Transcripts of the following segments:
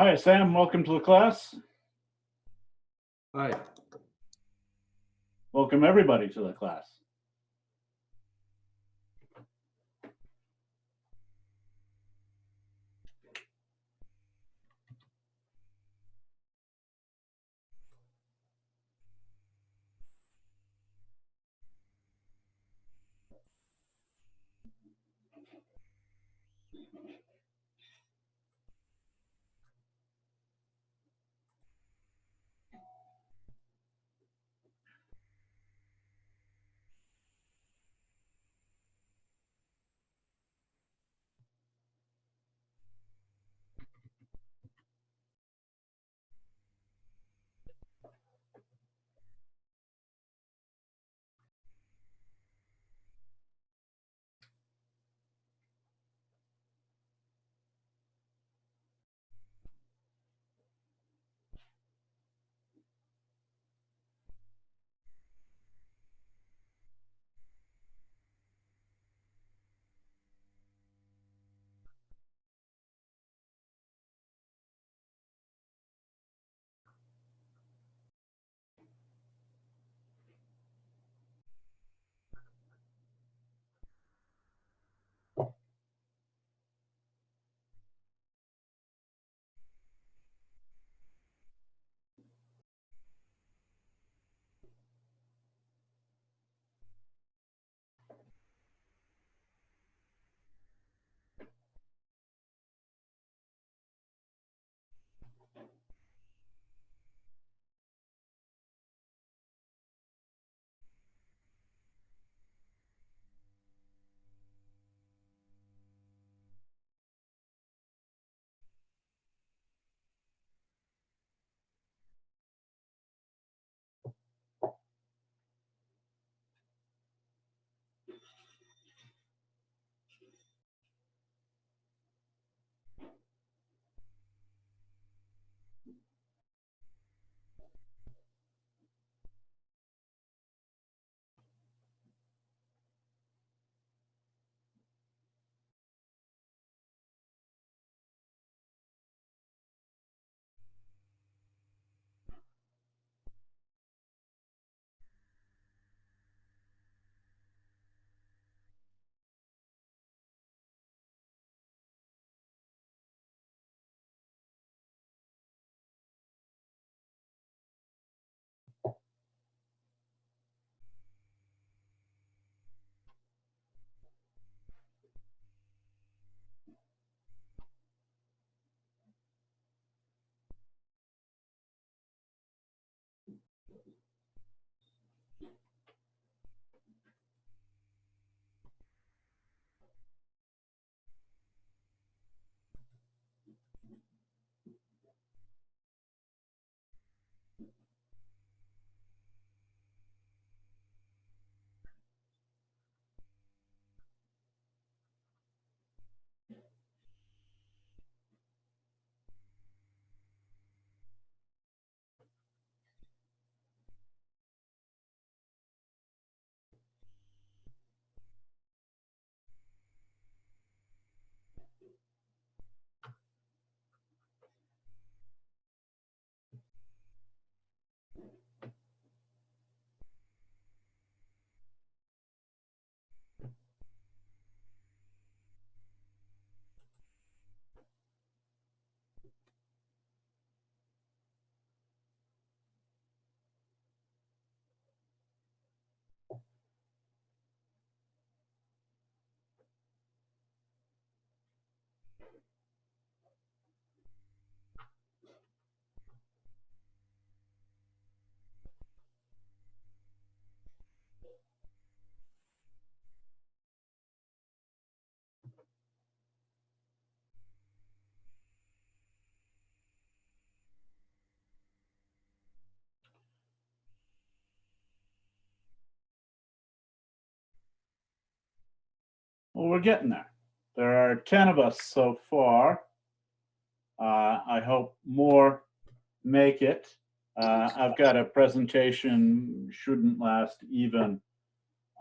Hi, Sam. Welcome to the class. Hi. Welcome everybody to the class. Well, we're getting there. There are 10 of us so far. I hope more make it. I've got a presentation, shouldn't last even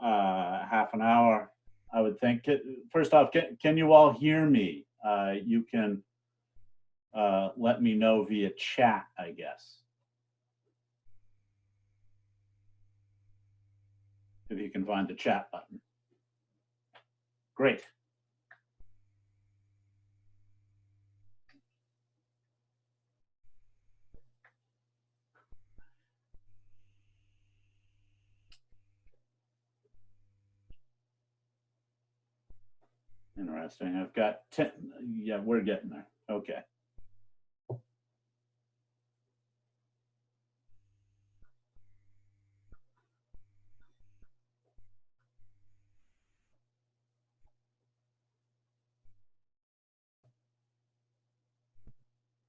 half an hour, I would think. First off, can you all hear me? You can let me know via chat, I guess. If you can find the chat button. Great. Interesting. I've got 10. Yeah, we're getting there. Okay.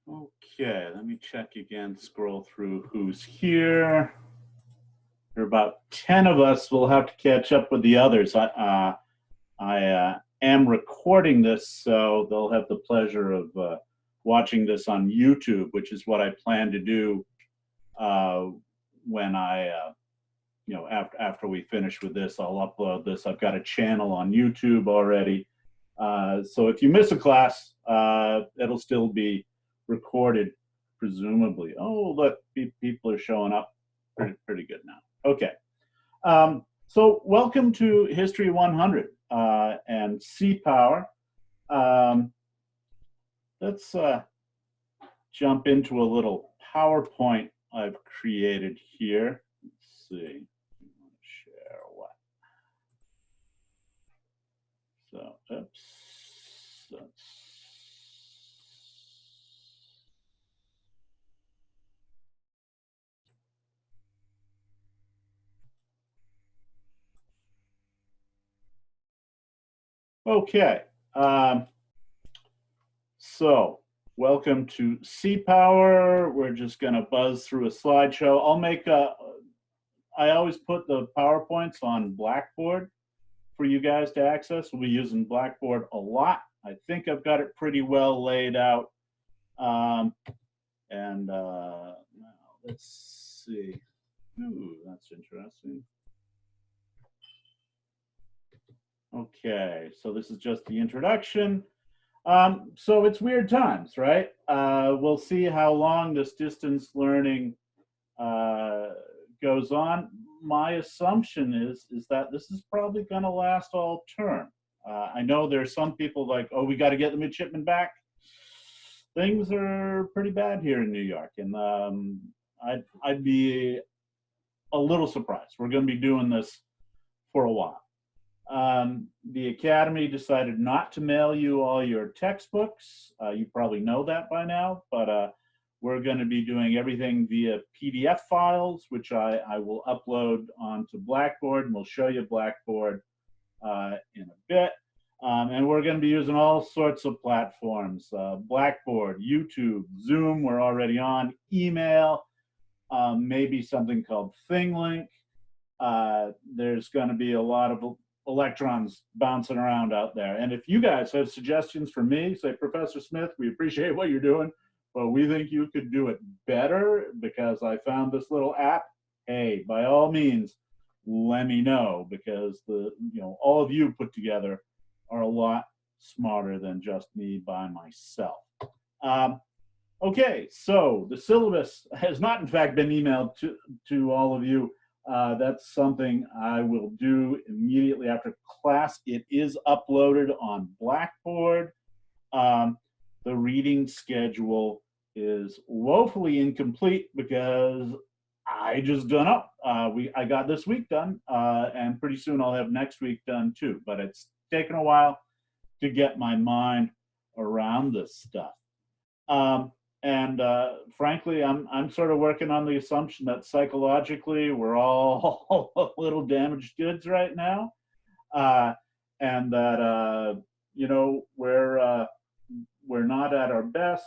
Okay, let me check again, scroll through who's here. There are about 10 of us. We'll have to catch up with the others. I am recording this, so they'll have the pleasure of watching this on YouTube, which is what I plan to do when after we finish with this, I'll upload this. I've got a channel on YouTube already. So if you miss a class, it'll still be recorded, presumably. Oh, look, people are showing up pretty good now. Okay. So welcome to History 100 and C-Power. Let's jump into a little PowerPoint I've created here. Let's see. Share what? So, oops. Okay, so welcome to C-Power. We're just going to buzz through a slideshow. I always put the PowerPoints on Blackboard for you guys to access. We'll be using Blackboard a lot. I think I've got it pretty well laid out. Let's see. Ooh, that's interesting. Okay, so this is just the introduction. So it's weird times, right? We'll see how long this distance learning goes on. My assumption is that this is probably going to last all term. I know there's some people like, oh, we got to get the midshipmen back. Things are pretty bad here in New York, and I'd be a little surprised. We're going to be doing this for a while. The Academy decided not to mail you all your textbooks. You probably know that by now, but we're going to be doing everything via PDF files, which I will upload onto Blackboard, and we'll show you Blackboard in a bit. And we're going to be using all sorts of platforms, Blackboard, YouTube, Zoom, we're already on, email, maybe something called ThingLink. There's going to be a lot of electrons bouncing around out there. And if you guys have suggestions for me, say, Professor Smith, we appreciate what you're doing, but we think you could do it better because I found this little app, hey, by all means, let me know, because all of you put together are a lot smarter than just me by myself. Okay, so the syllabus has not in fact been emailed to all of you. That's something I will do immediately after class. It is uploaded on Blackboard. The reading schedule is woefully incomplete because I just don't know. I got this week done, and pretty soon I'll have next week done too. But it's taken a while to get my mind around this stuff. Frankly, I'm sort of working on the assumption that psychologically we're all a little damaged goods right now, and that we're not at our best.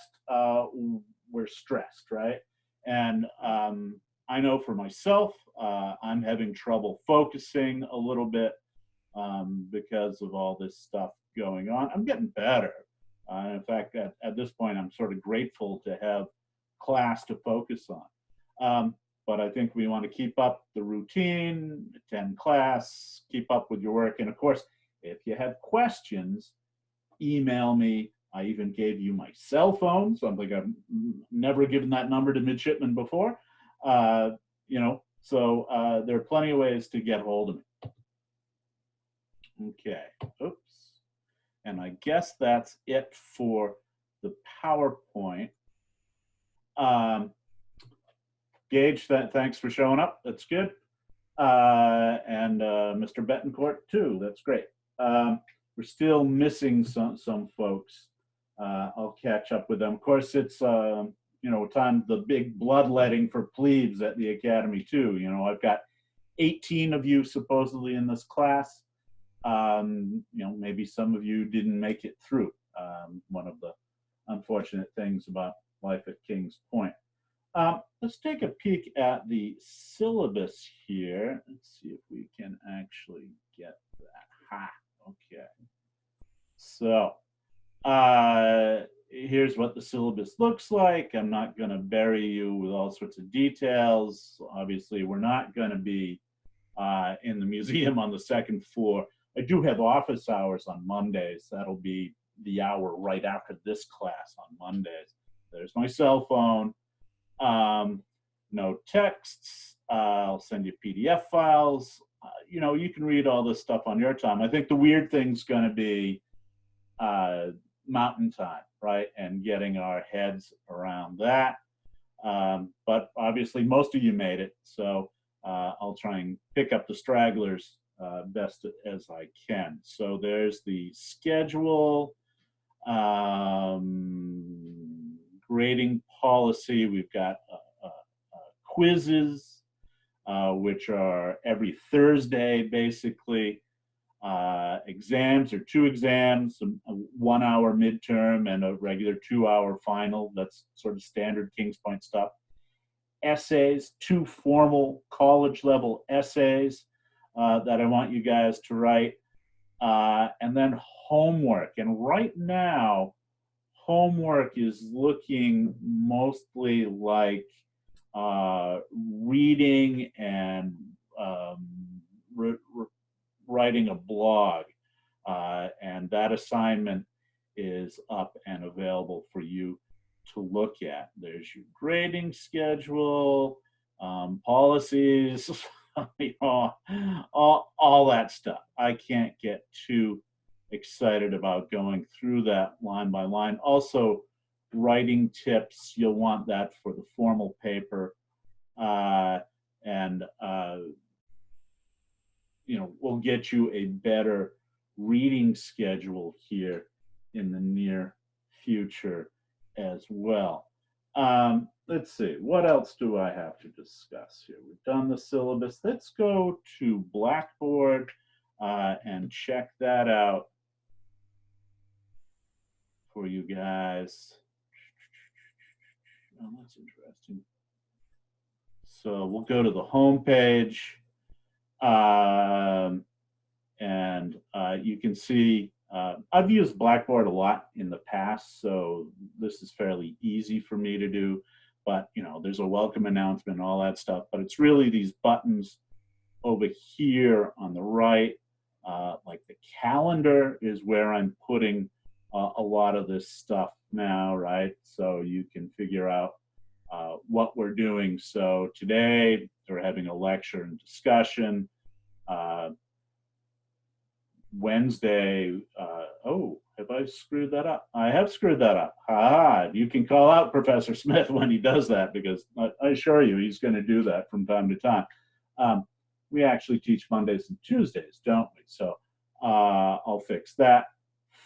We're stressed, right? And I know for myself, I'm having trouble focusing a little bit because of all this stuff going on. I'm getting better. In fact, at this point, I'm sort of grateful to have class to focus on. But I think we want to keep up the routine, attend class, keep up with your work. And of course, if you have questions, email me. I even gave you my cell phone, something I've never given that number to midshipmen before. You know, so there are plenty of ways to get hold of me. Okay, oops. And I guess that's it for the PowerPoint. Gage, thanks for showing up. That's good. And Mr. Betancourt too. That's great. We're still missing some folks. I'll catch up with them. Of course, it's you know, time the big bloodletting for plebes at the academy too. You know, I've got 18 of you supposedly in this class. You know, maybe some of you didn't make it through. One of the unfortunate things about life at Kings Point. Let's take a peek at the syllabus here. Let's see if we can actually get that. Ha, okay. So here's what the syllabus looks like. I'm not going to bury you with all sorts of details. Obviously, we're not going to be in the museum on the second floor. I do have office hours on Mondays. That'll be the hour right after this class on Mondays. There's my cell phone. No texts. I'll send you PDF files. You know, you can read all this stuff on your time. I think the weird thing's going to be mountain time, right? And getting our heads around that. But obviously, most of you made it. So I'll try and pick up the stragglers best as I can. So there's the schedule. Grading policy. We've got quizzes, which are every Thursday, basically. Exams are 2 exams, a 1-hour midterm and a regular 2-hour final. That's sort of standard Kings Point stuff. Essays, 2 formal college level essays that I want you guys to write. And then homework. And right now, homework is looking mostly like reading and writing a blog. And that assignment is up and available for you to look at. There's your grading schedule, policies, you know, all that stuff. I can't get too excited about going through that line by line. Also, writing tips, you'll want that for the formal paper. You know, we'll get you a better reading schedule here in the near future as well. Let's see, what else do I have to discuss here? We've done the syllabus. Let's go to Blackboard and check that out for you guys. Oh, that's interesting. So we'll go to the home page, and you can see I've used Blackboard a lot in the past, so this is fairly easy for me to do. But you know, there's a welcome announcement and all that stuff. But it's really these buttons over here on the right, like the calendar is where I'm putting a lot of this stuff now, right? So you can figure out what we're doing. So today we're having a lecture and discussion. Wednesday, oh, have I screwed that up? I have screwed that up. You can call out Professor Smith when he does that, because I assure you he's going to do that from time to time. We actually teach Mondays and Tuesdays, don't we? So I'll fix that.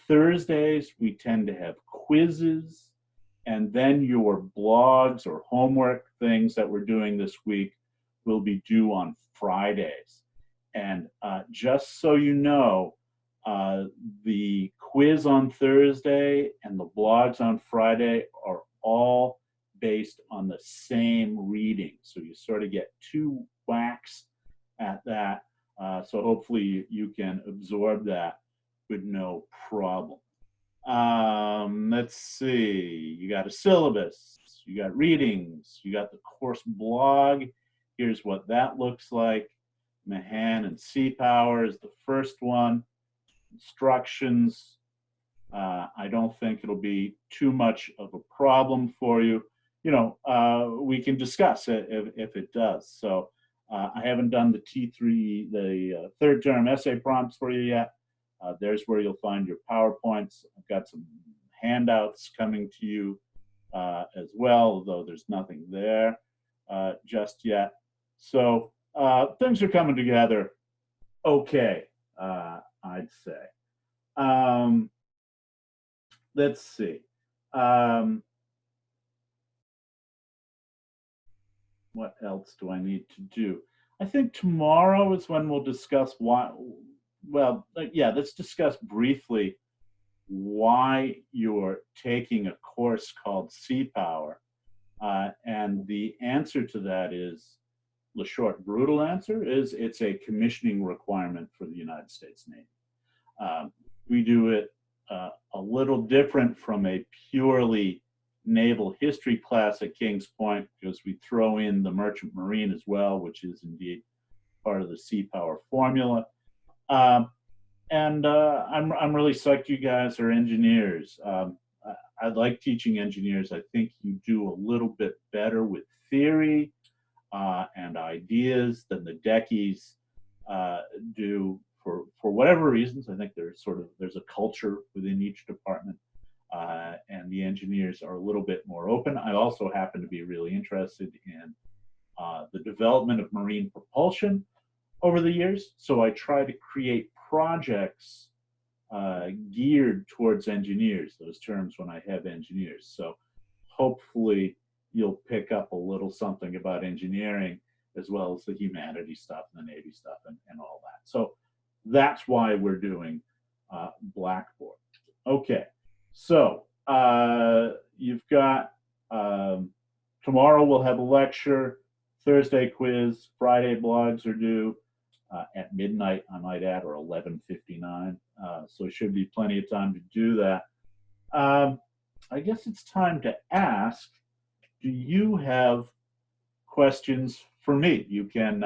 Thursdays, we tend to have quizzes, and then your blogs or homework things that we're doing this week will be due on Fridays. And just so you know, the quiz on Thursday and the blogs on Friday are all based on the same reading. So you sort of get 2 whacks at that. So hopefully you can absorb that with no problem. Let's see, you got a syllabus, you got readings, you got the course blog. Here's what that looks like. Mahan and C-Power is the first one. Instructions, I don't think it'll be too much of a problem for you. We can discuss it if it does. So I haven't done the T3, the third term essay prompts for you yet. There's where you'll find your PowerPoints. I've got some handouts coming to you as well, though there's nothing there just yet. So things are coming together okay, I'd say. Let's see. What else do I need to do? I think tomorrow is when we'll discuss why, well, yeah, let's discuss briefly why you're taking a course called Sea Power. And the answer to that is, the short, brutal answer is it's a commissioning requirement for the United States Navy. We do it a little different from a purely naval history class at Kings Point, because we throw in the Merchant Marine as well, which is indeed part of the Sea Power formula. And I'm really psyched you guys are engineers. I like teaching engineers. I think you do a little bit better with theory and ideas than the dechies do for whatever reasons. I think there's a culture within each department, and the engineers are a little bit more open. I also happen to be really interested in the development of marine propulsion over the years, so I try to create projects geared towards engineers, those terms when I have engineers. So hopefully you'll pick up a little something about engineering as well as the humanities stuff and the Navy stuff and all that. So that's why we're doing Blackboard. Okay, so you've got tomorrow we'll have a lecture, Thursday quiz, Friday blogs are due at midnight, I might add, or 11:59. So it should be plenty of time to do that. I guess it's time to ask, do you have questions for me? You can,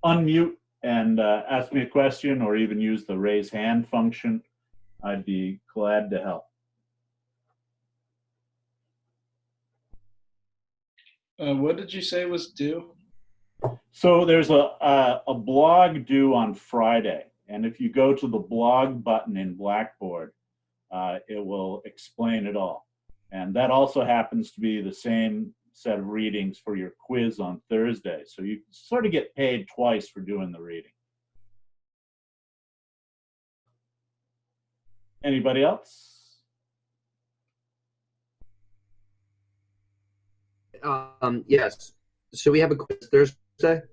unmute and ask me a question, or even use the raise hand function. I'd be glad to help. What did you say was due? So there's a blog due on Friday, and if you go to the blog button in Blackboard, it will explain it all. And that also happens to be the same set of readings for your quiz on Thursday. So you sort of get paid twice for doing the reading. Anybody else? Yes. So we have a quiz Thursday?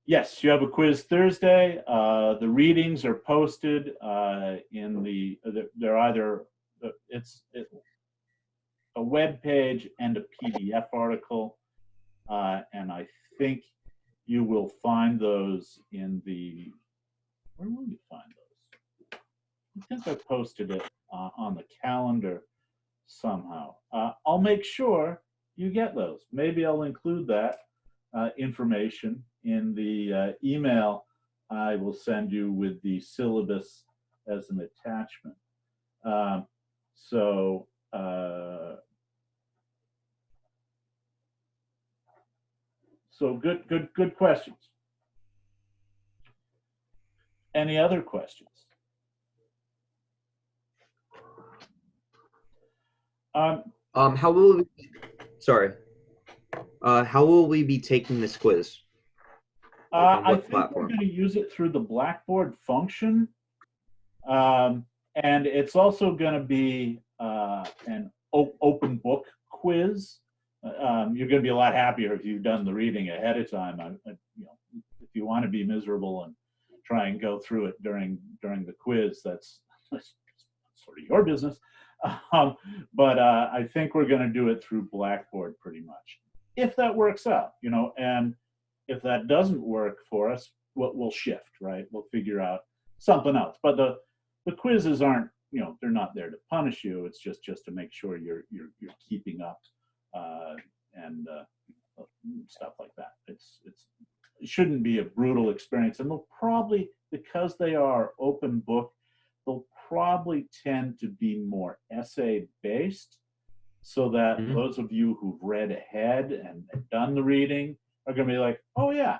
Yes, you have a quiz Thursday. The readings are posted in they're either, it's a web page and a PDF article. And I think you will find those in the, where will you find those? I think I posted it on the calendar somehow. I'll make sure you get those. Maybe I'll include that information in the email I will send you with the syllabus as an attachment. So good questions. Any other questions? How will we, sorry. How will we be taking this quiz? I think we're going to use it through the Blackboard function. And it's also going to be an open book quiz. You're going to be a lot happier if you've done the reading ahead of time. If you want to be miserable and try and go through it during the quiz, that's sort of your business. But I think we're going to do it through Blackboard pretty much, if that works out, and if that doesn't work for us, we'll shift, right? We'll figure out something else. But the quizzes aren't, they're not there to punish you. It's just to make sure you're keeping up and stuff like that. It's shouldn't be a brutal experience. And they'll probably, because they are open book, they'll probably tend to be more essay based, so that Mhm. those of you who've read ahead and done the reading are going to be like, oh yeah,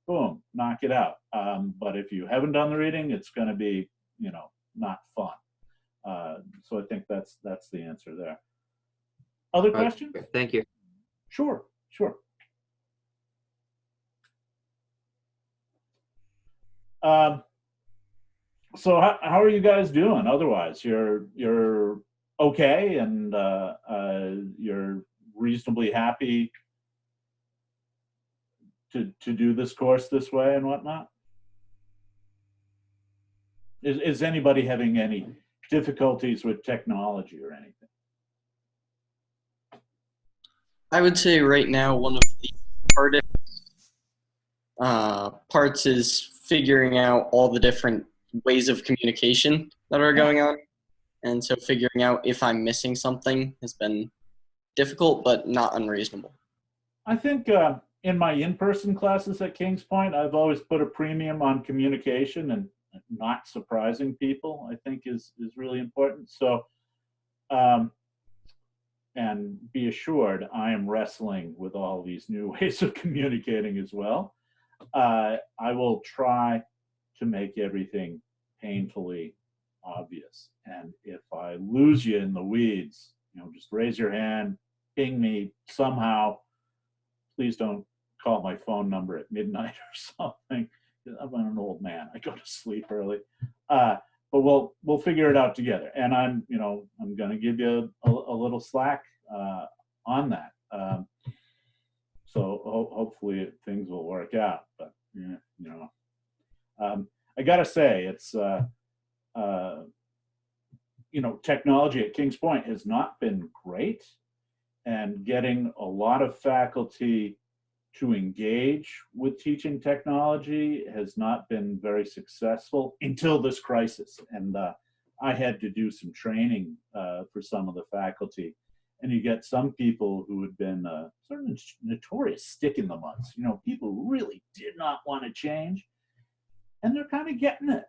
boom, knock it out. But if you haven't done the reading, it's going to be, not fun. So I think that's the answer there. Other questions? Thank you. Sure. So how are you guys doing? Otherwise, you're okay, and you're reasonably happy to do this course this way and whatnot? Is anybody having any difficulties with technology or anything? I would say right now one of the hardest parts is figuring out all the different ways of communication that are going on. And so figuring out if I'm missing something has been difficult, but not unreasonable. I think in my in-person classes at Kings Point, I've always put a premium on communication, and not surprising people, I think, is really important. So, and be assured, I am wrestling with all these new ways of communicating as well. I will try to make everything painfully obvious. And if I lose you in the weeds, just raise your hand, ping me somehow. Please don't call my phone number at midnight or something. I'm an old man. I go to sleep early. But we'll figure it out together. And I'm going to give you a little slack on that. So hopefully things will work out. But I gotta say, it's technology at Kings Point has not been great, and getting a lot of faculty to engage with teaching technology has not been very successful until this crisis. And I had to do some training for some of the faculty. And you get some people who had been sort of notorious stick in the muds. People who really did not want to change, and they're kind of getting it.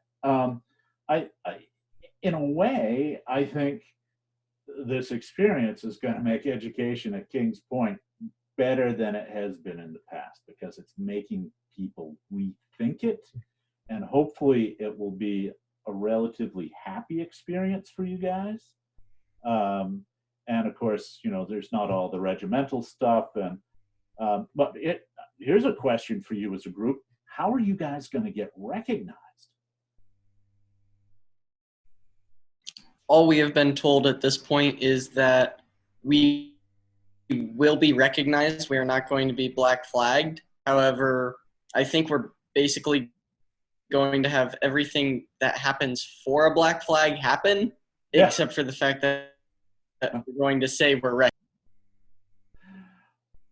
In a way, I think this experience is going to make education at Kings Point better than it has been in the past, because it's making people rethink it, and hopefully it will be a relatively happy experience for you guys. And of course, there's not all the regimental stuff. And but here's a question for you as a group: how are you guys going to get recognized? All we have been told at this point is that we will be recognized. We are not going to be black flagged. However, I think we're basically going to have everything that happens for a black flag happen, except for the fact that we're going to say we're recognized.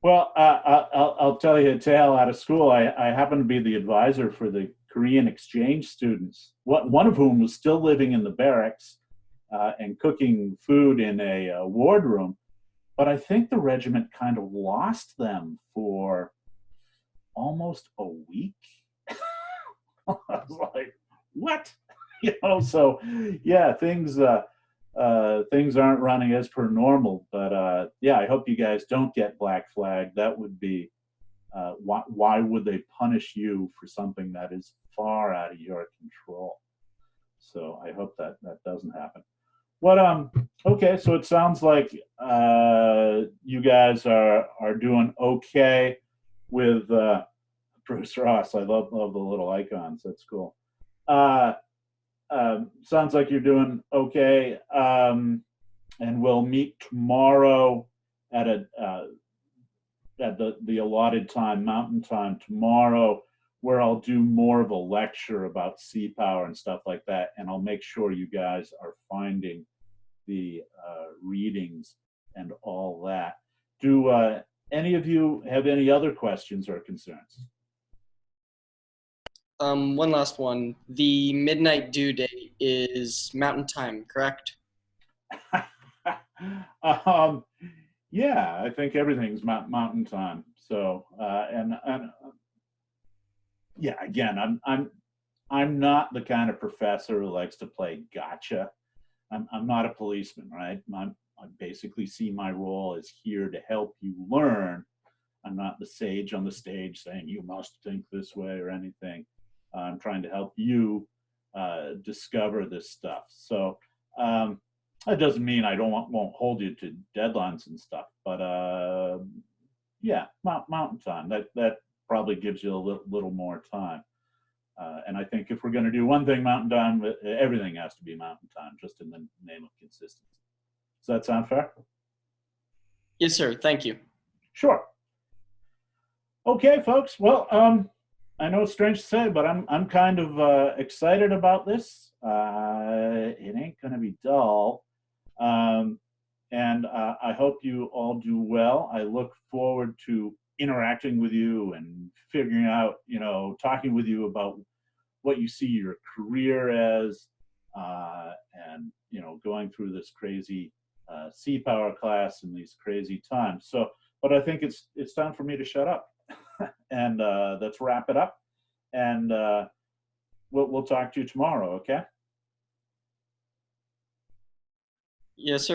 Well, I'll tell you a tale out of school. I happen to be the advisor for the Korean exchange students, one of whom was still living in the barracks and cooking food in a wardroom. But I think the regiment kind of lost them for almost a week. I was like, what? So yeah, things aren't running as per normal. But yeah, I hope you guys don't get black flagged. That would be, why would they punish you for something that is far out of your control? So I hope that doesn't happen. Okay, so it sounds like you guys are doing okay with Bruce Ross. I love the little icons. That's cool. Sounds like you're doing okay, and we'll meet tomorrow at the allotted time, Mountain Time tomorrow, where I'll do more of a lecture about sea power and stuff like that, and I'll make sure you guys are finding the readings and all that. Do any of you have any other questions or concerns? One last one. The midnight due date is Mountain Time, correct? Yeah, I think everything's Mountain Time. So, and yeah, again, I'm not the kind of professor who likes to play gotcha. I'm not a policeman, right? I basically see my role as here to help you learn. I'm not the sage on the stage saying you must think this way or anything. I'm trying to help you discover this stuff. So that doesn't mean I won't hold you to deadlines and stuff, but yeah, mountain time. That probably gives you a little more time. And I think if we're going to do one thing mountain time, everything has to be mountain time, just in the name of consistency. Does that sound fair? Yes, sir. Thank you. Sure. Okay, folks. Well, I know it's strange to say, but I'm kind of excited about this. It ain't going to be dull, and I hope you all do well. I look forward to interacting with you and figuring out, talking with you about what you see your career as, and going through this crazy C-Power class in these crazy times. So, but I think it's time for me to shut up, and let's wrap it up. And we'll talk to you tomorrow. Okay. Yes, sir.